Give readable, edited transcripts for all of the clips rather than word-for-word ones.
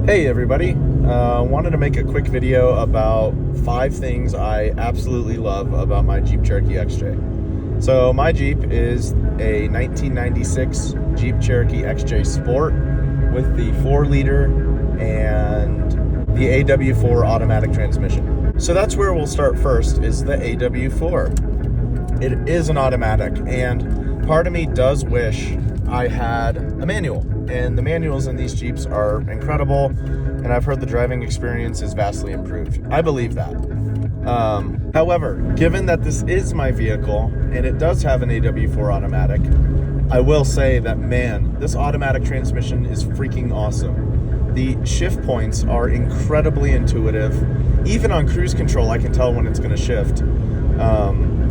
Hey everybody, wanted to make a quick video about 5 things I absolutely love about my Jeep Cherokee XJ. So my Jeep is a 1996 Jeep Cherokee XJ Sport with the 4-liter and the AW4 automatic transmission. So that's where we'll start first, is the AW4. It is an automatic, and part of me does wish I had a manual. And the manuals in these Jeeps are incredible, and I've heard the driving experience is vastly improved. I believe that. However, given that this is my vehicle and it does have an AW4 automatic, I will say that, man, this automatic transmission is freaking awesome. The shift points are incredibly intuitive. Even on cruise control, I can tell when it's going to shift.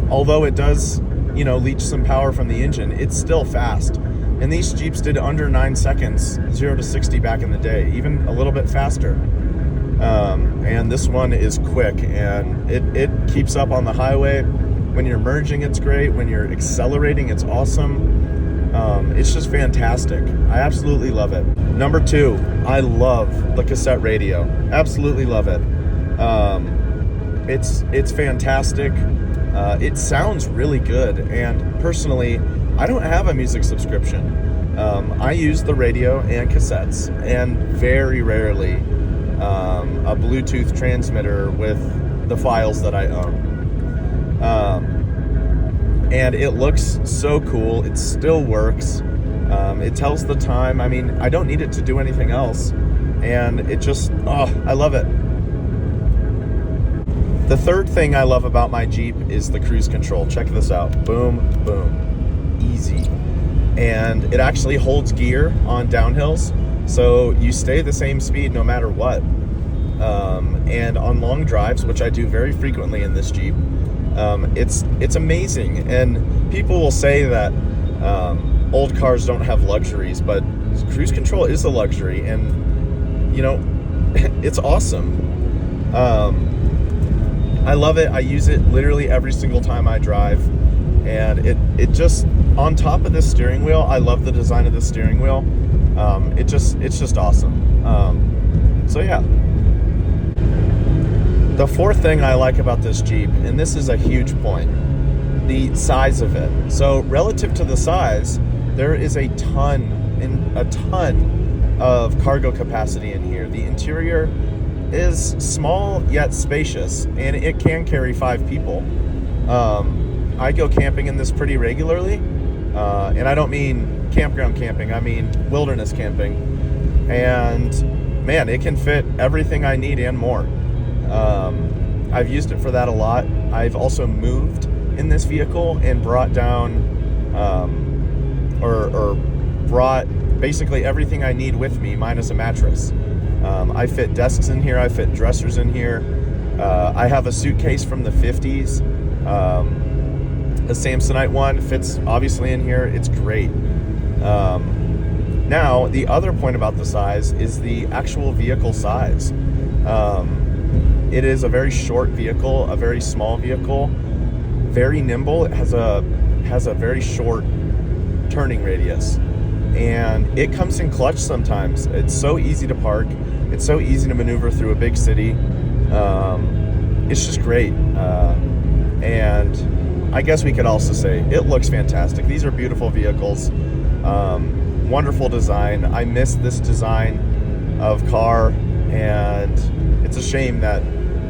Although it does, leach some power from the engine, it's still fast. And these Jeeps did under 9 seconds, 0 to 60 back in the day, even a little bit faster. And this one is quick, and it keeps up on the highway. When you're merging, it's great. When you're accelerating, it's awesome. It's just fantastic. I absolutely love it. Number 2, I love the cassette radio. Absolutely love it. It's fantastic. It sounds really good, and personally, I don't have a music subscription. I use the radio and cassettes, and very rarely a Bluetooth transmitter with the files that I own. And it looks so cool. It still works. It tells the time. I mean, I don't need it to do anything else. And it just, I love it. The third thing I love about my Jeep is the cruise control. Check this out. Boom, boom. Easy. And it actually holds gear on downhills, so you stay the same speed no matter what. And on long drives, which I do very frequently in this Jeep, it's amazing. And people will say that old cars don't have luxuries, but cruise control is a luxury, and it's awesome. I love it. I use it literally every single time I drive. And it just, on top of this steering wheel, I love the design of the steering wheel. It's just awesome. So yeah. The fourth thing I like about this Jeep, and this is a huge point, the size of it. So relative to the size, there is a ton of cargo capacity in here. The interior is small yet spacious, and it can carry 5 people. I go camping in this pretty regularly, and I don't mean campground camping, I mean wilderness camping, and man, it can fit everything I need and more. I've used it for that a lot. I've also moved in this vehicle and brought down or brought basically everything I need with me minus a mattress. I fit desks in here, I fit dressers in here, I have a suitcase from the 50s. The Samsonite one fits obviously in here. It's great. Now, the other point about the size is the actual vehicle size. It is a very short vehicle, a very small vehicle, very nimble. It has a very short turning radius, and it comes in clutch sometimes. It's so easy to park. It's so easy to maneuver through a big city. It's just great. And I guess we could also say it looks fantastic. These are beautiful vehicles, wonderful design. I miss this design of car, and it's a shame that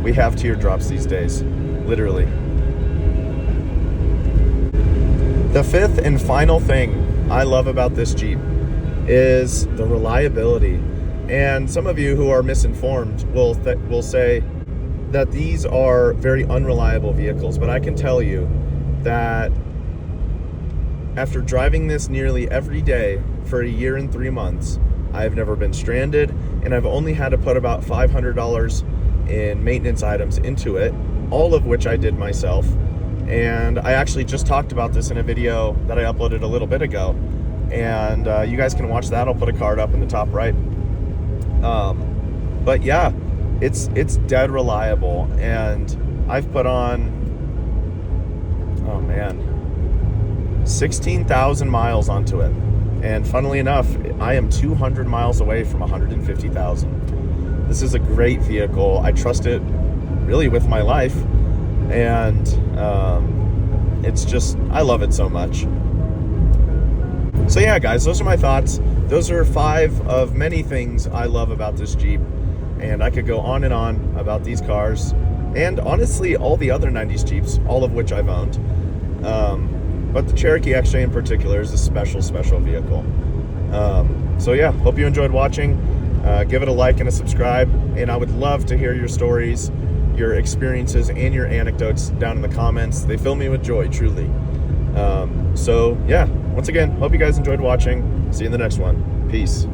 we have teardrops these days, literally. The fifth and final thing I love about this Jeep is the reliability. And some of you who are misinformed will say that these are very unreliable vehicles, but I can tell you that after driving this nearly every day for a year and 3 months, I've never been stranded, and I've only had to put about $500 in maintenance items into it, all of which I did myself. And I actually just talked about this in a video that I uploaded a little bit ago, and you guys can watch that. I'll put a card up in the top right. But yeah, it's dead reliable, and I've put on, 16,000 miles onto it, And funnily enough, I am 200 miles away from 150,000. This is a great vehicle. I trust it really with my life, and it's just, I love it so much. So yeah, guys, those are my thoughts. Those are 5 of many things I love about this Jeep, and I could go on and on about these cars, and honestly all the other 90s Jeeps, all of which I've owned. But the Cherokee X-Ray in particular is a special vehicle. So yeah, hope you enjoyed watching. Give it a like and a subscribe, and I would love to hear your stories, your experiences, and your anecdotes down in the comments. They fill me with joy, truly. So yeah, once again, hope you guys enjoyed watching. See you in the next one. Peace.